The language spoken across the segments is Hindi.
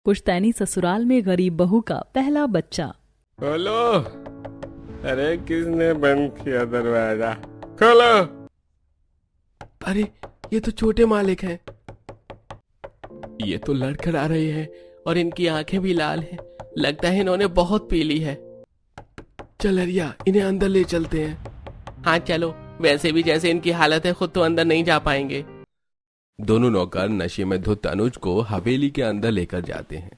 पुश्तैनी ससुराल में गरीब बहू का पहला बच्चा। खोलो। अरे किसने बंद किया दरवाजा? खोलो। अरे ये तो छोटे मालिक हैं। ये तो लड़खड़ा रहे हैं और इनकी आंखें भी लाल हैं। लगता है इन्होंने बहुत पी ली है। चल अरिया, इन्हें अंदर ले चलते हैं। हाँ चलो, वैसे भी जैसे इनकी हालत है खुद तो अंदर नहीं जा पाएंगे। दोनों नौकर नशे में धुत अनुज को हवेली के अंदर लेकर जाते हैं,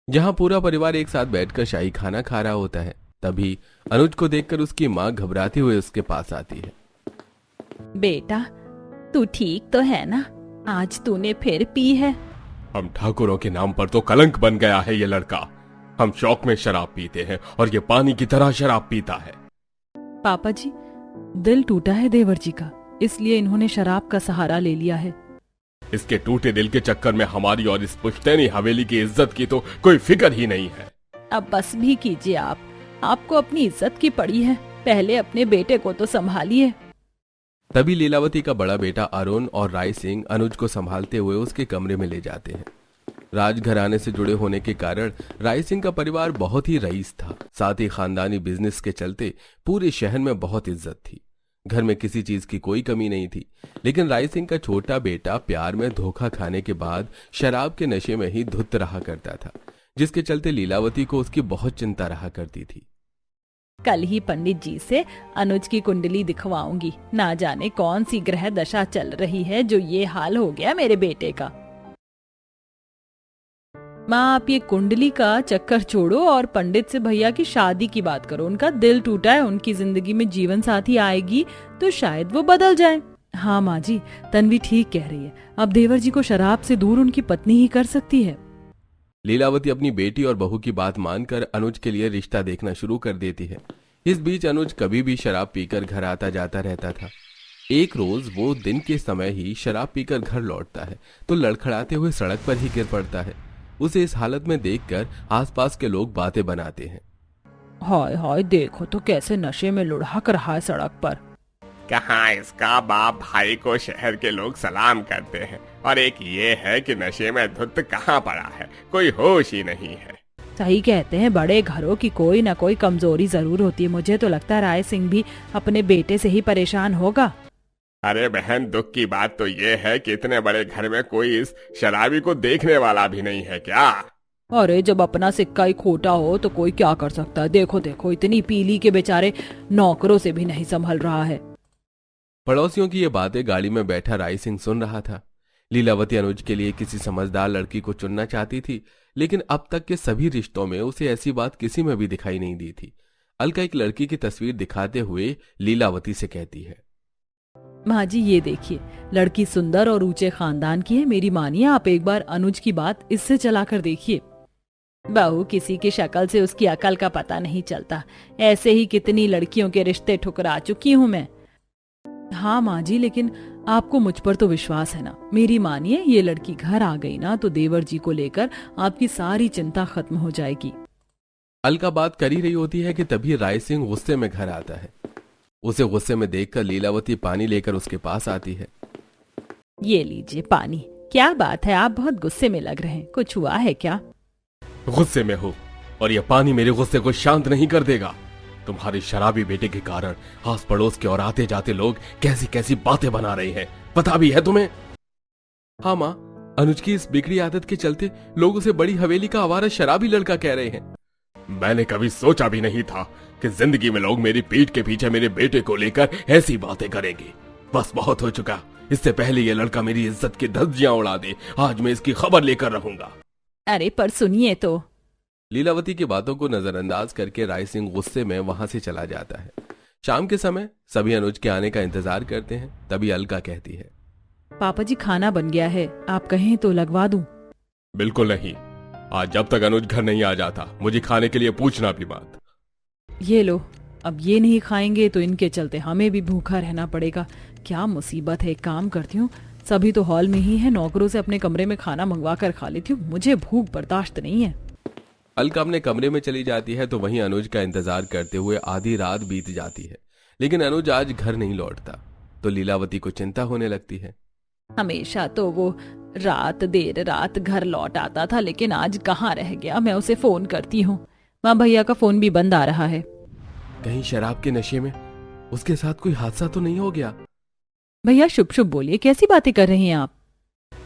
जहां पूरा परिवार एक साथ बैठकर शाही खाना खा रहा होता है। तभी अनुज को देखकर उसकी मां घबराते हुए उसके पास आती है। बेटा, तू ठीक तो है ना? आज तूने फिर पी है? हम ठाकुरों के नाम पर तो कलंक बन गया है ये लड़का। हम शौक में शराब पीते हैं और ये पानी की तरह शराब पीता है। पापा जी, दिल टूटा है देवर जी का, इसलिए इन्होंने शराब का सहारा ले लिया है। इसके टूटे दिल के चक्कर में हमारी और इस पुश्तैनी हवेली की इज्जत की तो कोई फिक्र ही नहीं है। अब बस भी कीजिए आपको अपनी इज्जत की पड़ी है। पहले अपने बेटे को तो संभालिए। तभी लीलावती का बड़ा बेटा अरुण और राय सिंह अनुज को संभालते हुए उसके कमरे में ले जाते हैं। राजघराने से जुड़े होने के कारण राय सिंह का परिवार बहुत ही रईस था। साथ ही खानदानी बिजनेस के चलते पूरे शहर में बहुत इज्जत थी। घर में किसी चीज की कोई कमी नहीं थी। लेकिन राय सिंह का छोटा बेटा प्यार में धोखा खाने के बाद शराब के नशे में ही धुत रहा करता था, जिसके चलते लीलावती को उसकी बहुत चिंता रहा करती थी। कल ही पंडित जी से अनुज की कुंडली दिखवाऊंगी। ना जाने कौन सी ग्रह दशा चल रही है जो ये हाल हो गया मेरे बेटे का। माँ, आप ये कुंडली का चक्कर छोड़ो और पंडित से भैया की शादी की बात करो। उनका दिल टूटा है, उनकी जिंदगी में जीवन साथी आएगी तो शायद वो बदल जाए। हाँ माँ जी, तन्वी ठीक कह रही है। अब देवर जी को शराब से दूर उनकी पत्नी ही कर सकती है। लीलावती अपनी बेटी और बहू की बात मानकर अनुज के लिए रिश्ता देखना शुरू कर देती है। इस बीच अनुज कभी भी शराब पीकर घर आता जाता रहता था। एक रोज वो दिन के समय ही शराब पीकर घर लौटता है तो लड़खड़ाते हुए सड़क पर ही गिर पड़ता है। उसे इस हालत में देखकर आसपास के लोग बातें बनाते हैं। हाय हाय, देखो तो कैसे नशे में लुढ़क रहा है सड़क पर। कहाँ इसका बाप भाई को शहर के लोग सलाम करते हैं और एक ये है कि नशे में धुत कहाँ पड़ा है, कोई होश ही नहीं है। सही कहते हैं, बड़े घरों की कोई ना कोई कमजोरी जरूर होती है। मुझे तो लगता है राय सिंह भी अपने बेटे से ही परेशान होगा। अरे बहन, दुख की बात तो ये है कि इतने बड़े घर में कोई इस शराबी को देखने वाला भी नहीं है क्या? अरे जब अपना सिक्का ही खोटा हो तो कोई क्या कर सकता है। देखो देखो, इतनी पीली के बेचारे नौकरों से भी नहीं संभल रहा है। पड़ोसियों की ये बातें गाड़ी में बैठा राय सिंह सुन रहा था। लीलावती अनुज के लिए किसी समझदार लड़की को चुनना चाहती थी, लेकिन अब तक के सभी रिश्तों में उसे ऐसी बात किसी में भी दिखाई नहीं दी थी। अलका एक लड़की की तस्वीर दिखाते हुए लीलावती से कहती है, माँ जी ये देखिए, लड़की सुंदर और ऊंचे खानदान की है। मेरी मानिए, आप एक बार अनुज की बात इससे चलाकर देखिए। बहू, किसी की शक्ल से उसकी अकल का पता नहीं चलता। ऐसे ही कितनी लड़कियों के रिश्ते ठुकरा चुकी हूँ मैं। हाँ माँ जी, लेकिन आपको मुझ पर तो विश्वास है ना। मेरी मानिए, ये लड़की घर आ गई ना तो देवर जी को लेकर आपकी सारी चिंता खत्म हो जाएगी। अलका बात कर ही रही होती है कि तभी राय सिंह गुस्से में घर आता है। उसे गुस्से में देखकर लीलावती पानी लेकर उसके पास आती है। ये लीजिए पानी। क्या बात है, आप बहुत गुस्से में लग रहे हैं। कुछ हुआ है क्या? गुस्से में हो और ये पानी मेरे गुस्से को शांत नहीं कर देगा। तुम्हारे शराबी बेटे के कारण आस पड़ोस के और आते जाते लोग कैसी कैसी बातें बना रहे हैं, पता भी है तुम्हें? हाँ माँ, अनुज की इस बिगड़ी आदत के चलते लोग उसे बड़ी हवेली का आवारा शराबी लड़का कह रहे हैं। मैंने कभी सोचा भी नहीं था कि जिंदगी में लोग मेरी पीठ के पीछे मेरे बेटे को लेकर ऐसी बातें करेंगे। बस बहुत हो चुका। इससे पहले ये लड़का मेरी इज्जत की धज्जियां उड़ा दे, आज मैं इसकी खबर लेकर रहूंगा। अरे पर सुनिए तो। लीलावती की बातों को नजरअंदाज करके राय सिंह गुस्से में वहां से चला जाता है। शाम के समय सभी अनुज के आने का इंतजार करते हैं। तभी अलका कहती है, पापा जी खाना बन गया है, आप कहें तो लगवा दूं। बिल्कुल नहीं, आज जब तक अनुज घर नहीं आ जाता मुझे खाने के लिए पूछना भी मत। ये लो, अब ये नहीं खाएंगे तो इनके चलते हमें भी भूखा रहना पड़ेगा। क्या मुसीबत है। एक काम करती हूँ, सभी तो हॉल में ही है, नौकरों से अपने कमरे में खाना मंगवा कर खा लेती हूँ। मुझे भूख बर्दाश्त नहीं है। अलका अपने कमरे में चली जाती है तो वहीं अनुज का इंतजार करते हुए आधी रात बीत जाती है, लेकिन अनुज आज घर नहीं लौटता तो लीलावती को चिंता होने लगती है। हमेशा तो वो रात देर रात घर लौट आता था, लेकिन आज कहाँ रह गया। मैं उसे फोन करती हूँ। माँ भैया का फोन भी बंद आ रहा है। कहीं शराब के नशे में उसके साथ कोई हादसा तो नहीं हो गया? भैया शुभ शुभ बोलिए, कैसी बातें कर रही हैं आप?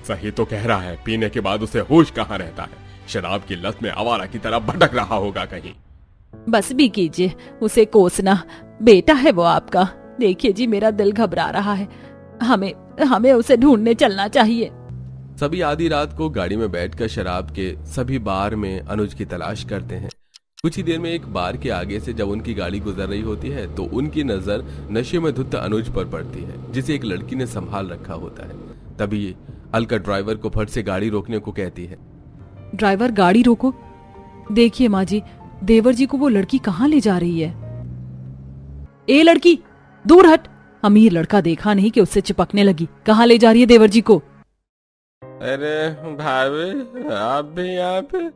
सही तो कह रहा है, पीने के बाद उसे होश कहाँ रहता है। शराब की लत में आवारा की तरह भटक रहा होगा कहीं। बस भी कीजिए, उसे कोसना। बेटा है वो आपका। देखिए जी, मेरा दिल घबरा रहा है। हमें हमें उसे ढूंढने चलना चाहिए। सभी आधी रात को गाड़ी में बैठकर शराब के सभी बार में अनुज की तलाश करते हैं। कुछ ही देर में एक बार के आगे से जब उनकी गाड़ी गुजर रही होती है तो उनकी नजर नशे में धुत अनुज पर पड़ती है, जिसे एक लड़की ने संभाल रखा होता है। तभी अलका ड्राइवर को फट से गाड़ी रोकने को कहती है। ड्राइवर गाड़ी रोको। देखिए माँ जी, देवर जी को वो लड़की कहाँ ले जा रही है। ए लड़की, दूर हट। अमीर लड़का देखा नहीं कि उससे चिपकने लगी। कहाँ ले जा रही है देवर जी को? अरे भाभी, आप भी यहाँ पे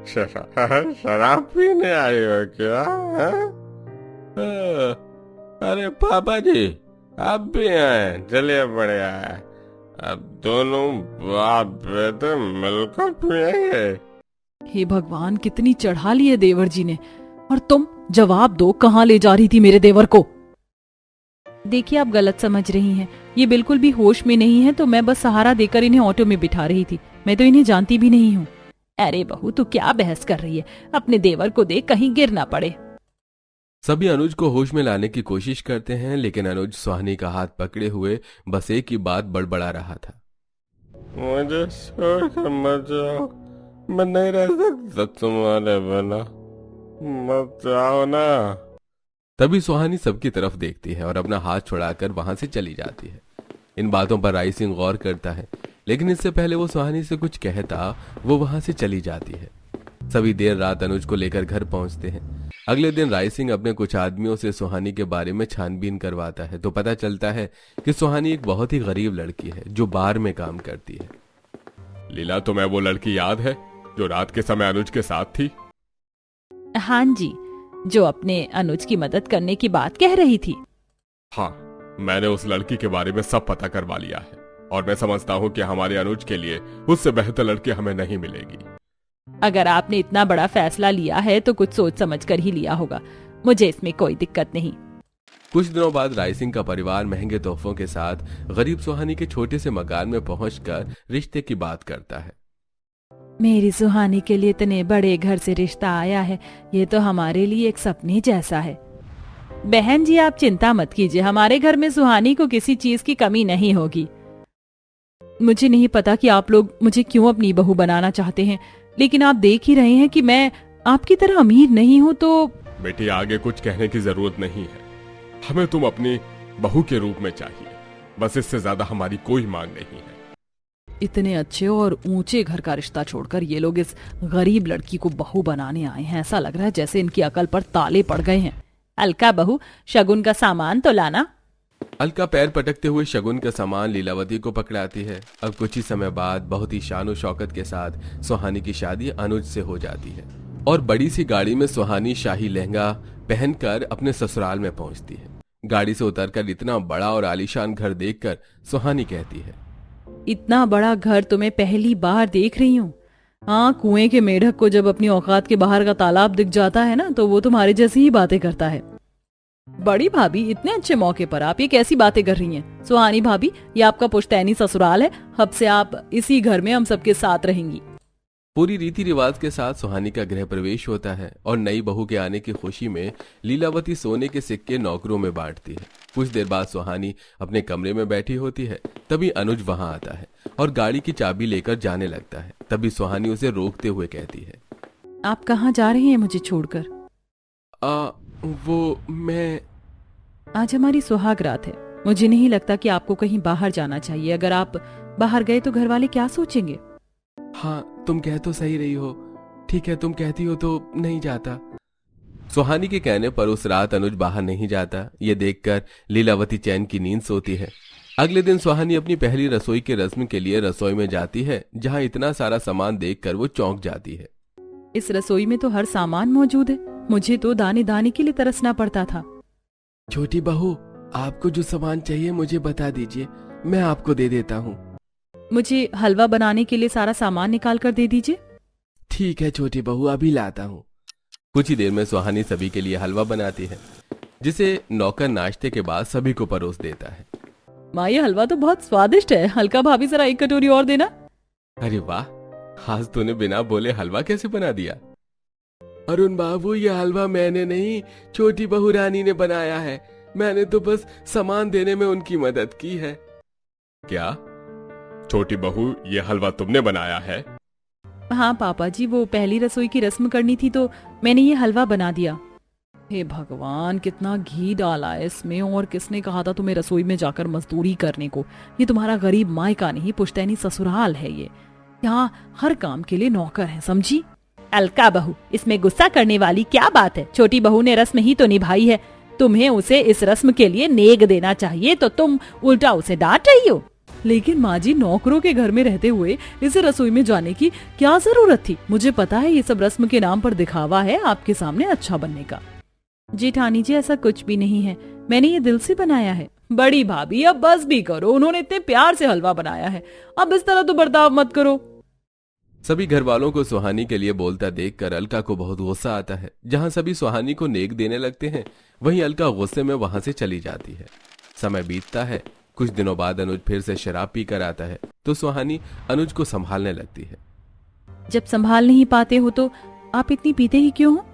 शराब पीने आए हो क्या? अरे पापा जी, आप भी आए, चलिए बढ़िया है। अब दोनों बाप बेटे मिलकर पिएंगे। हे भगवान, कितनी चढ़ा ली है देवर जी ने। और तुम जवाब दो, कहाँ ले जा रही थी मेरे देवर को? देखिए, आप गलत समझ रही हैं। ये बिल्कुल भी होश में नहीं है, तो मैं बस सहारा देकर इन्हें ऑटो में बिठा रही थी। मैं तो इन्हें जानती भी नहीं हूँ। अरे बहू, तू क्या बहस कर रही है? अपने देवर को देख, कहीं गिर ना पड़े। सभी अनुज को होश में लाने की कोशिश करते हैं, लेकिन अनुज सुहानी का हाथ पकड़े हुए बस एक ही बात बड़बड़ा रहा था। मुझे छोड़कर मत जाओ, मैं नहीं रह सकता तुम्हारे बिना। मत जाओ ना। तभी सुहानी सबकी तरफ देखती है और अपना हाथ छुड़ाकर वहां से चली जाती है। इन बातों पर राय सिंह गौर करता है, लेकिन इससे पहले वो सुहानी से कुछ कहता वो वहां से चली जाती है। सभी देर रात अनुज को लेकर घर पहुंचते हैं। अगले दिन राय सिंह अपने कुछ आदमियों से सुहानी के बारे में छानबीन करवाता है तो पता चलता है कि सुहानी एक बहुत ही गरीब लड़की है जो बार में काम करती है। लीला, तुम्हें वो लड़की याद है जो रात के समय अनुज के साथ थी? हाँ जी, जो अपने अनुज की मदद करने की बात कह रही थी। हाँ, मैंने उस लड़की के बारे में सब पता करवा लिया है और मैं समझता हूँ कि हमारे अनुज के लिए उससे बेहतर लड़की हमें नहीं मिलेगी। अगर आपने इतना बड़ा फैसला लिया है तो कुछ सोच समझ कर ही लिया होगा। मुझे इसमें कोई दिक्कत नहीं। कुछ दिनों बाद राय सिंह का परिवार महंगे तोहफों के साथ गरीब सुहानी के छोटे से मकान में पहुंचकर रिश्ते की बात करता है। मेरी सुहानी के लिए इतने बड़े घर से रिश्ता आया है, ये तो हमारे लिए एक सपने जैसा है। बहन जी, आप चिंता मत कीजिए, हमारे घर में सुहानी को किसी चीज की कमी नहीं होगी। मुझे नहीं पता कि आप लोग मुझे क्यों अपनी बहू बनाना चाहते हैं, लेकिन आप देख ही रहे हैं कि मैं आपकी तरह अमीर नहीं हूँ। तो बेटी, आगे कुछ कहने की जरूरत नहीं है। हमें तुम अपनी बहू के रूप में चाहिए, बस इससे ज्यादा हमारी कोई मांग नहीं है। इतने अच्छे और ऊंचे घर का रिश्ता छोड़कर ये लोग इस गरीब लड़की को बहू बनाने आए हैं। ऐसा लग रहा है जैसे इनकी अकल पर ताले पड़ गए हैं। अलका बहू, शगुन का सामान तो लाना। अलका पैर पटकते हुए शगुन का सामान लीलावती को पकड़ाती है। अब कुछ ही समय बाद बहुत ही शानो शौकत के साथ सुहानी की शादी अनुज से हो जाती है और बड़ी सी गाड़ी में सुहानी शाही लहंगा पहनकर अपने ससुराल में पहुंचती है। गाड़ी से उतरकर इतना बड़ा और आलीशान घर देखकर सुहानी कहती है, इतना बड़ा घर तो मैं पहली बार देख रही हूँ। हाँ, कुएं के मेढक को जब अपनी औकात के बाहर का तालाब दिख जाता है ना, तो वो तुम्हारे जैसी ही बातें करता है। बड़ी भाभी, इतने अच्छे मौके पर आप ये कैसी बातें कर रही हैं? सुहानी भाभी, ये आपका पुश्तैनी ससुराल है। अब से आप इसी घर में हम सबके साथ रहेंगी। पूरी रीति रिवाज के साथ सुहानी का गृह प्रवेश होता है और नई बहू के आने की खुशी में लीलावती सोने के सिक्के नौकरों में बांटती है। कुछ देर बाद सुहानी अपने कमरे में बैठी होती है, तभी अनुज वहां आता है और गाड़ी की चाबी लेकर जाने लगता है। तभी सुहानी उसे रोकते हुए कहती है, आप कहाँ जा रही हैं मुझे छोड़कर? वो मैं आज हमारी सुहाग रात है। मुझे नहीं लगता कि आपको कहीं बाहर जाना चाहिए। अगर आप बाहर गए तो घर वाले क्या सोचेंगे? हाँ, तुम कह तो सही रही हो। ठीक है, तुम कहती हो तो नहीं जाता। सुहानी के कहने पर उस रात अनुज बाहर नहीं जाता। ये देखकर लीलावती चैन की नींद सोती है। अगले दिन सुहानी अपनी पहली रसोई के रस्म के लिए रसोई में जाती है, जहाँ इतना सारा सामान देखकर वो चौंक जाती है। इस रसोई में तो हर सामान मौजूद है। मुझे तो दाने दाने के लिए तरसना पड़ता था। छोटी बहू, आपको जो सामान चाहिए मुझे बता दीजिए, मैं आपको दे देता हूँ। मुझे हलवा बनाने के लिए सारा सामान निकाल कर दे दीजिए। ठीक है छोटी बहू, अभी लाता हूँ। कुछ ही देर में सुहानी सभी के लिए हलवा बनाती है, जिसे नौकर नाश्ते के बाद सभी को परोस देता है। माँ, ये हलवा तो बहुत स्वादिष्ट है। हल्का भाभी, जरा एक कटोरी और देना। अरे वाह, आज तूने बिना बोले हलवा कैसे बना दिया? अरुण बाबू, ये हलवा मैंने नहीं, छोटी बहू रानी ने बनाया है। मैंने तो बस सामान देने में उनकी मदद की है। क्या छोटी बहू, ये हलवा तुमने बनाया है? हाँ पापा जी, वो पहली रसोई की रस्म करनी थी तो मैंने ये हलवा बना दिया। हे भगवान, कितना घी डाला है इसमें, और किसने कहा था तुम्हें रसोई में जाकर मजदूरी करने को? ये तुम्हारा गरीब मायका नहीं, पुश्तैनी ससुराल है ये। यहाँ हर काम के लिए नौकर है, समझी? अलका बहू, इसमें गुस्सा करने वाली क्या बात है? छोटी बहू ने रस्म ही तो निभाई है। तुम्हें उसे इस रस्म के लिए नेग देना चाहिए, तो तुम उल्टा उसे डांट रही हो। लेकिन माँ जी, नौकरों के घर में रहते हुए इसे रसोई में जाने की क्या जरूरत थी? मुझे पता है ये सब रस्म के नाम पर दिखावा है, आपके सामने अच्छा बनने का। जेठानी जी, ऐसा कुछ भी नहीं है, मैंने ये दिल से बनाया है। बड़ी भाभी, अब बस भी करो, उन्होंने इतने प्यार से हलवा बनाया है, अब इस तरह तो बर्ताव मत करो। सभी घर वालों को सुहानी के लिए बोलता देखकर अलका को बहुत गुस्सा आता है। जहां सभी सुहानी को नेक देने लगते हैं, वहीं अलका गुस्से में वहां से चली जाती है। समय बीतता है। कुछ दिनों बाद अनुज फिर से शराब पी कर आता है, तो सुहानी अनुज को संभालने लगती है। जब संभाल नहीं पाते हो तो आप इतनी पीते ही क्यों हो?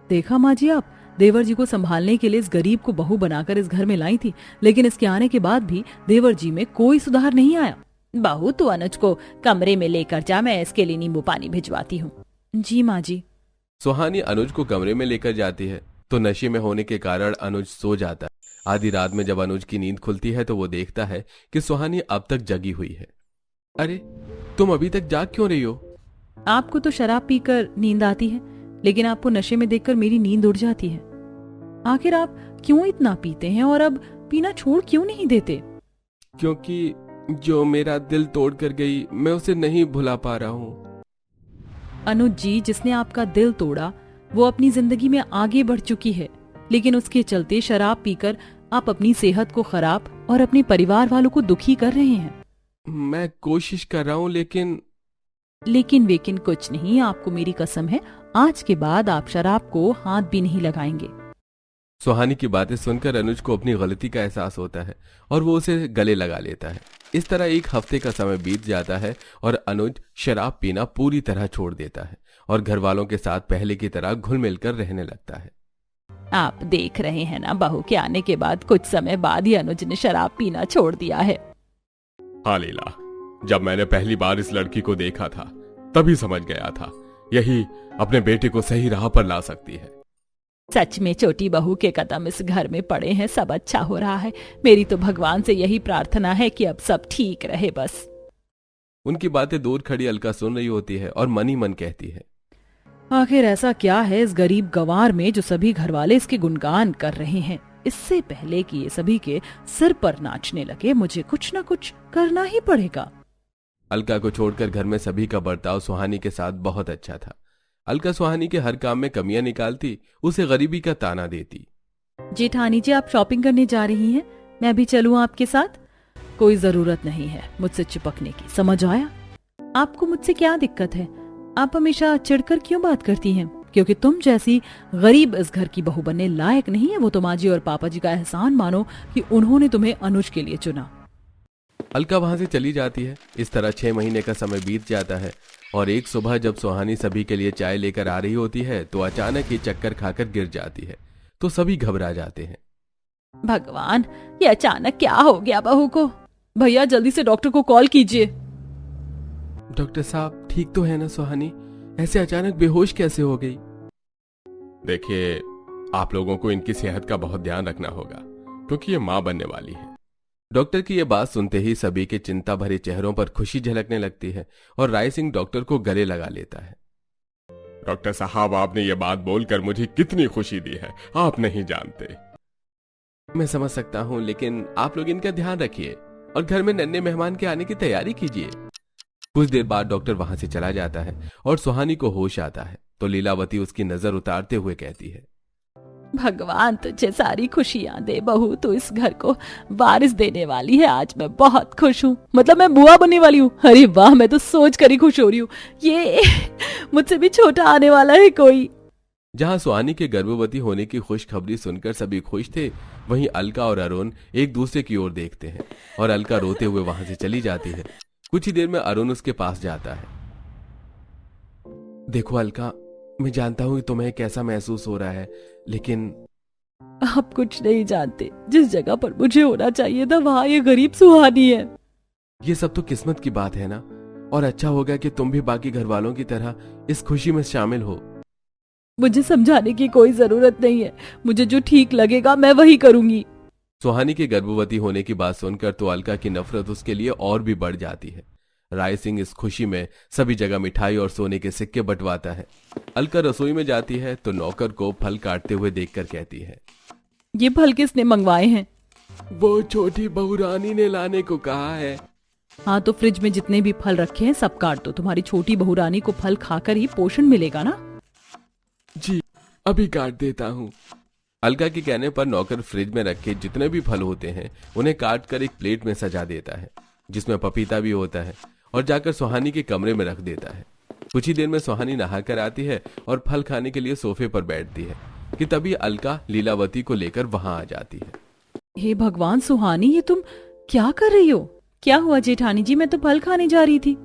देखा माँ जी, आप देवर जी को संभालने के लिए इस गरीब को बहू बनाकर इस घर में लाई थी, लेकिन इसके आने के बाद भी देवर जी में कोई सुधार नहीं आया। बहू, तू अनुज को कमरे में लेकर जा, मैं इसके लिए नींबू पानी भिजवाती हूँ। जी माँ जी। सुहानी अनुज को कमरे में लेकर जाती है, तो नशे में होने के कारण अनुज सो जाता है। आधी रात में जब अनुज की नींद खुलती है तो वो देखता है कि सुहानी अब तक जगी हुई है। अरे, तुम अभी तक जाग क्यों रही हो? आपको तो शराब पीकर नींद आती है, लेकिन आपको नशे में देखकर मेरी नींद उड़ जाती है। आखिर आप क्यों इतना पीते हैं और अब पीना छोड़ क्यों नहीं देते? क्योंकि जो मेरा दिल तोड़ कर गई, मैं उसे नहीं भुला पा रहा हूँ। अनुज जी, जिसने आपका दिल तोड़ा वो अपनी जिंदगी में आगे बढ़ चुकी है, लेकिन उसके चलते शराब पीकर आप अपनी सेहत को खराब और अपने परिवार वालों को दुखी कर रहे हैं। मैं कोशिश कर रहा हूँ, लेकिन वेकिन कुछ नहीं। आपको मेरी कसम है, आज के बाद आप शराब को हाथ भी नहीं लगाएंगे। सुहानी की बातें सुनकर अनुज को अपनी गलती का एहसास होता है और वो उसे गले लगा लेता है। इस तरह एक हफ्ते का समय बीत जाता है और अनुज शराब पीना पूरी तरह छोड़ देता है और घर वालों के साथ पहले की तरह घुल मिल कर रहने लगता है। आप देख रहे हैं ना, बहू के आने के बाद कुछ समय बाद ही अनुज ने शराब पीना छोड़ दिया है। हाँ लीला, जब मैंने पहली बार इस लड़की को देखा था तभी समझ गया था, यही अपने बेटे को सही राह पर ला सकती है। सच में छोटी बहू के कदम इस घर में पड़े हैं, सब अच्छा हो रहा है। मेरी तो भगवान से यही प्रार्थना है कि अब सब ठीक रहे बस। उनकी बातें दूर खड़ी अलका सुन रही होती है और मन ही मन कहती है, आखिर ऐसा क्या है इस गरीब गंवार में जो सभी घरवाले इसके गुणगान कर रहे हैं? इससे पहले कि ये सभी के सिर पर नाचने लगे, मुझे कुछ न कुछ करना ही पड़ेगा। अलका को छोड़कर घर में सभी का बर्ताव सुहानी के साथ बहुत अच्छा था। अलका सुहानी के हर काम में कमियां निकालती, उसे गरीबी का ताना देती। जेठानी जी, आप शॉपिंग करने जा रही हैं, मैं भी चलूं आपके साथ? कोई जरूरत नहीं है मुझसे चिपकने की, समझ आया? आपको मुझसे क्या दिक्कत है? आप हमेशा चिढ़कर क्यों बात करती हैं? क्योंकि तुम जैसी गरीब इस घर की बहू बनने लायक नहीं है। वो तो माँ जी और पापा जी का एहसान मानो कि उन्होंने तुम्हें अनुज के लिए चुना। अलका वहां से चली जाती है। इस तरह 6 महीने का समय बीत जाता है और एक सुबह जब सुहानी सभी के लिए चाय लेकर आ रही होती है तो अचानक ही चक्कर खाकर गिर जाती है, तो सभी घबरा जाते हैं। भगवान, ये अचानक क्या हो गया बहू को? भैया जल्दी से डॉक्टर को कॉल कीजिए। डॉक्टर साहब, ठीक तो है ना सुहानी? ऐसे अचानक बेहोश कैसे हो गई? देखिए, आप लोगों को इनकी सेहत का बहुत ध्यान रखना होगा क्योंकि ये माँ बनने वाली है। डॉक्टर की यह बात सुनते ही सभी के चिंता भरे चेहरों पर खुशी झलकने लगती है और राय सिंह डॉक्टर को गले लगा लेता है। डॉक्टर साहब, आपने ये बात बोलकर मुझे कितनी खुशी दी है, आप नहीं जानते। मैं समझ सकता हूँ, लेकिन आप लोग इनका ध्यान रखिए और घर में नन्हे मेहमान के आने की तैयारी कीजिए। कुछ देर बाद डॉक्टर वहां से चला जाता है और सुहानी को होश आता है तो लीलावती उसकी नजर उतारते हुए कहती है, भगवान तुझे सारी खुशियां दे बहू, तू इस घर को वारिस देने वाली है। आज मैं बहुत खुश हूँ, मतलब मैं बुआ बनने वाली हूँ। अरे वाह, मैं तो सोच कर ही खुश हो रही हूँ। ये मुझसे भी छोटा आने वाला है कोई। जहां सुहानी के गर्भवती होने की खुशखबरी सुनकर सभी खुश थे, वहीं अलका और अरुण एक दूसरे की ओर देखते हैं और अलका रोते हुए वहां से चली जाती है। कुछ ही देर में अरुण उसके पास जाता है। देखो अलका, मैं जानता हूं कि तुम्हें कैसा महसूस हो रहा है, लेकिन आप कुछ नहीं जानते। जिस जगह पर मुझे होना चाहिए था वहाँ ये गरीब सुहानी है। ये सब तो किस्मत की बात है ना, और अच्छा होगा कि तुम भी बाकी घर वालों की तरह इस खुशी में शामिल हो। मुझे समझाने की कोई जरूरत नहीं है, मुझे जो ठीक लगेगा मैं वही करूंगी। सुहानी के गर्भवती होने की बात सुनकर तो अलका की नफरत उसके लिए और भी बढ़ जाती है। राय सिंह इस खुशी में सभी जगह मिठाई और सोने के सिक्के बंटवाता है। अलका रसोई में जाती है तो नौकर को फल काटते हुए देखकर कहती है, ये फल किसने मंगवाए हैं? वो छोटी बहुरानी ने लाने को कहा है। हाँ तो फ्रिज में जितने भी फल रखे हैं सब काट दो, तुम्हारी छोटी बहुरानी को फल खाकर ही पोषण मिलेगा ना। जी अभी काट देता हूँ। अलका के कहने पर नौकर फ्रिज में रखे जितने भी फल होते हैं उन्हें काट कर एक प्लेट में सजा देता है, जिसमें पपीता भी होता है, और जाकर सुहानी के कमरे में रख देता है। कुछ ही देर में सुहानी नहाकर आती है और फल खाने के लिए सोफे पर बैठती है कि तभी अलका लीलावती को लेकर वहां आ जाती है। हे भगवान सुहानी, ये तुम क्या कर रही हो? क्या हुआ जेठानी जी? मैं तो फल खाने जा रही थी।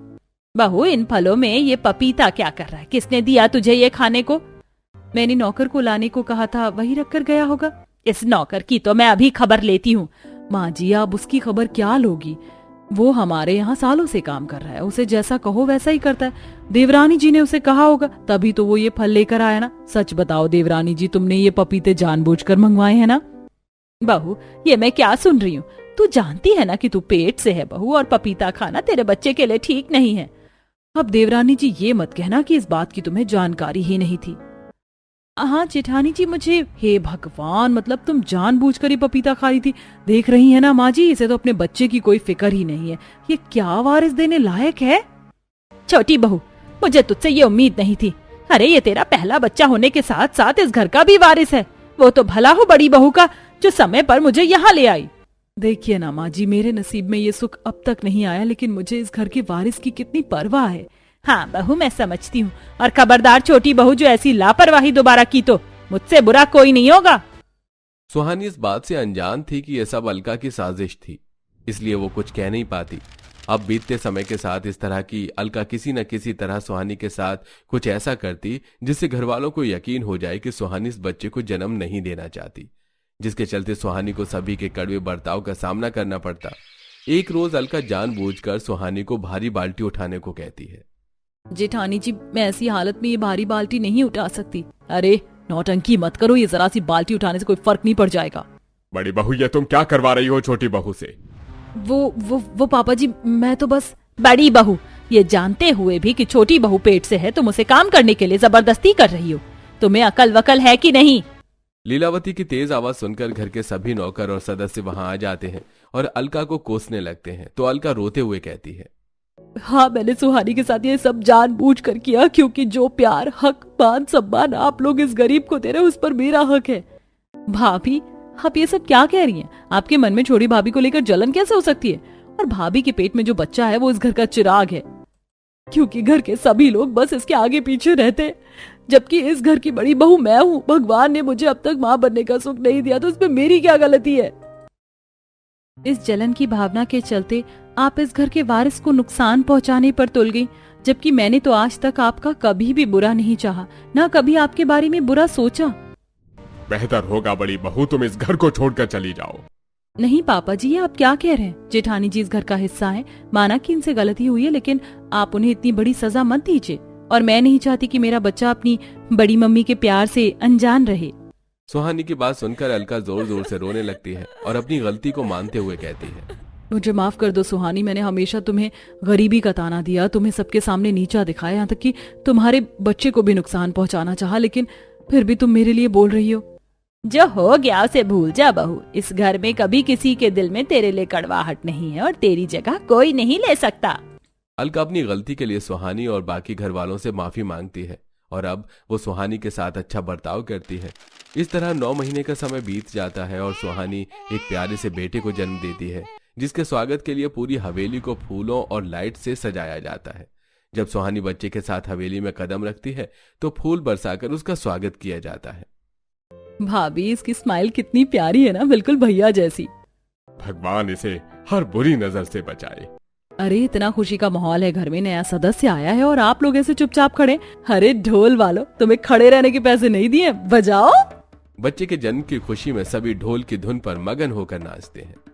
बहू, इन फलों में ये पपीता क्या कर रहा है? किसने दिया तुझे ये खाने को? मैंने नौकर को लाने को कहा था, वही रख कर गया होगा। इस नौकर की तो मैं अभी खबर लेती हूँ। माँ जी, आप उसकी खबर क्या लोगी? वो हमारे यहाँ सालों से काम कर रहा है, उसे जैसा कहो वैसा ही करता है। देवरानी जी ने उसे कहा होगा, तभी तो वो ये फल लेकर आया ना। सच बताओ देवरानी जी, तुमने ये पपीते जानबूझकर मंगवाए हैं ना? बहू, ये मैं क्या सुन रही हूँ? तू जानती है ना कि तू पेट से है बहू, और पपीता खाना तेरे बच्चे के लिए ठीक नहीं है। अब देवरानी जी ये मत कहना कि इस बात की तुम्हें जानकारी ही नहीं थी। हाँ जेठानी जी, मुझे, हे भगवान, मतलब तुम जानबूझकर ही पपीता खा रही थी। देख रही है ना माँ जी, इसे तो अपने बच्चे की कोई फिक्र ही नहीं है। ये क्या वारिस देने लायक है? छोटी बहू, मुझे तुझसे ये उम्मीद नहीं थी। अरे ये तेरा पहला बच्चा होने के साथ साथ इस घर का भी वारिस है। वो तो भला हो बड़ी बहू का, जो समय पर मुझे यहाँ ले आई। देखिए ना माँ जी, मेरे नसीब में ये सुख अब तक नहीं आया, लेकिन मुझे इस घर के वारिस की कितनी परवाह है। हाँ बहू, मैं समझती हूँ, और खबरदार छोटी बहू, जो ऐसी लापरवाही दोबारा की तो मुझसे बुरा कोई नहीं होगा। सुहानी इस बात से अनजान थी कि यह सब अलका की साजिश थी, इसलिए वो कुछ कह नहीं पाती। अब बीतते समय के साथ इस तरह की अलका किसी न किसी तरह सुहानी के साथ कुछ ऐसा करती जिससे घर वालों को यकीन हो जाए कि सुहानी इस बच्चे को जन्म नहीं देना चाहती, जिसके चलते सुहानी को सभी के कड़वे बर्ताव का सामना करना पड़ता। एक रोज अलका जानबूझकर सुहानी को भारी बाल्टी उठाने को कहती है। जेठानी जी, मैं ऐसी हालत में ये भारी बाल्टी नहीं उठा सकती। अरे नौटंकी मत करो, ये जरा सी बाल्टी उठाने से कोई फर्क नहीं पड़ जाएगा। बड़ी बहू, ये तुम क्या करवा रही हो छोटी बहू से? वो पापा जी, मैं तो बस। बड़ी बहू, ये जानते हुए भी कि छोटी बहू पेट से है, तुम उसे काम करने के लिए जबरदस्ती कर रही हो। तुम्हें अकल वकल है कि नहीं? लीलावती की तेज आवाज सुनकर घर के सभी नौकर और सदस्य वहां आ जाते हैं और अलका को कोसने लगते हैं, तो अलका रोते हुए कहती है, हाँ, मैंने सुहानी के साथ ये सब जानबूझ कर किया, क्योंकि जो प्यार, हक, मान, सम्मान आप लोग इस गरीब को दे रहे हो, उस पर मेरा हक है। भाभी, आप ये सब क्या कह रही हैं? आपके मन में छोटी भाभी को लेकर जलन कैसे हो सकती है? और भाभी के पेट में जो बच्चा है वो इस घर का चिराग है, क्योंकि घर के सभी लोग बस इसके आगे पीछे रहते, जबकि इस घर की बड़ी बहू मैं हूँ। भगवान ने मुझे अब तक माँ बनने का सुख नहीं दिया, तो इसमें मेरी क्या गलती है? इस जलन की भावना के चलते आप इस घर के वारिस को नुकसान पहुंचाने पर तुल गई, जबकि मैंने तो आज तक आपका कभी भी बुरा नहीं चाहा, ना कभी आपके बारे में बुरा सोचा। बेहतर होगा बड़ी बहू तुम इस घर को छोड़कर चली जाओ। नहीं पापा जी, ये आप क्या कह रहे हैं? जेठानी जी इस घर का हिस्सा है, माना कि इनसे गलती हुई है, लेकिन आप उन्हें इतनी बड़ी सजा मत दीजिए। और मैं नहीं चाहती कि मेरा बच्चा अपनी बड़ी मम्मी के प्यार से अनजान रहे। सुहानी की बात सुनकर अलका जोर जोर से रोने लगती है और अपनी गलती को मानते हुए कहती है, मुझे माफ कर दो सुहानी, मैंने हमेशा तुम्हें गरीबी का ताना दिया, तुम्हें सबके सामने नीचा दिखाया, यहाँ तक कि तुम्हारे बच्चे को भी नुकसान पहुंचाना चाहा, लेकिन फिर भी तुम मेरे लिए बोल रही हो। जो हो गया उसे भूल जा बहू, इस घर में कभी किसी के दिल में तेरे लिए कड़वाहट नहीं है, और तेरी जगह कोई नहीं ले सकता। अलका अपनी गलती के लिए सुहानी और बाकी घर वालों से माफी मांगती है और अब वो सुहानी के साथ अच्छा बर्ताव करती है। इस तरह 9 महीने का समय बीत जाता है और सुहानी एक प्यारे से बेटे को जन्म देती है, जिसके स्वागत के लिए पूरी हवेली को फूलों और लाइट से सजाया जाता है। जब सुहानी बच्चे के साथ हवेली में कदम रखती है तो फूल बरसाकर उसका स्वागत किया जाता है। भाभी, इसकी स्माइल कितनी प्यारी है ना, बिल्कुल भैया जैसी। भगवान इसे हर बुरी नजर से बचाए। अरे इतना खुशी का माहौल है, घर में नया सदस्य आया है और आप लोग ऐसे चुपचाप खड़े। अरे ढोल वालों, तुम्हें खड़े रहने के पैसे नहीं दिए, बजाओ। बच्चे के जन्म की खुशी में सभी ढोल की धुन पर मगन होकर नाचते हैं।